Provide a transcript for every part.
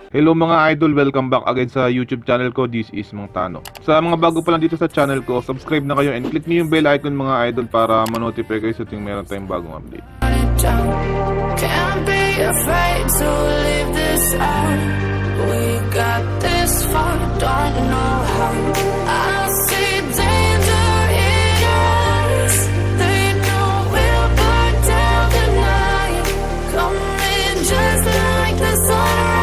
Hello mga idol, welcome back again sa YouTube channel ko. This is Mang Tano. Sa mga bago pa lang dito sa channel ko, subscribe na kayo and click niyo yung bell icon mga idol para ma-notify kayo sa tuwing meron tayong bagong update. Can't be afraid to leave this out. We got this far, don't know how. I see danger in your eyes. They know we'll burn down the night. Coming just like the sunrise.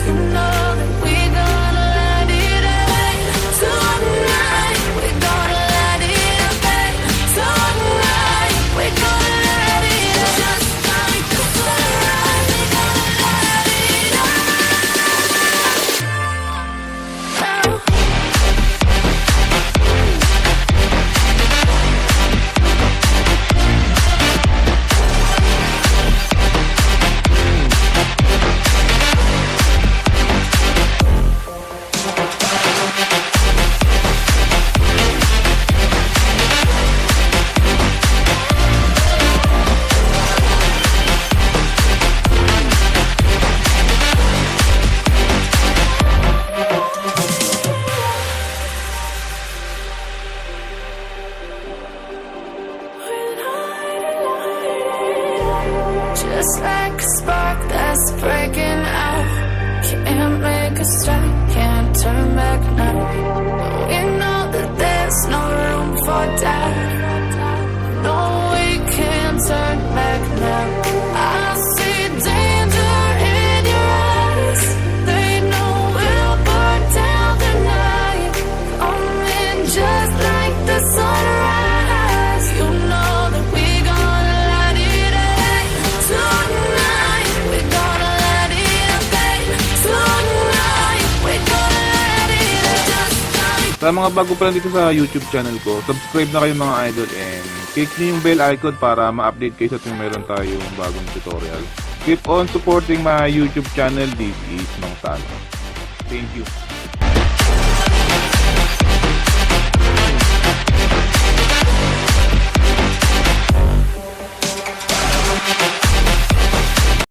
You know that we gonna let it rain. Tonight we gonna let it rain. Tonight we gonna let it just like the sunrise. We gonna let it out. Just like a spark that's breaking out. Can't make a stop, can't turn back now. We know that there's no room for doubt. No, we can't turn back now. I see danger in your eyes. They know we'll burn down the night. Coming just like the sunrise. You know that we gonna let it rain. Tonight we gonna let it rain. Tonight we gonna let it just like. Sa mga bago pa lang dito sa YouTube channel ko, subscribe na kayo mga idol and click niyo yung bell icon para ma-update kayo sa tuwing meron tayong bagong tutorial. Keep on supporting my YouTube channel. This is Mang Tano. Thank you.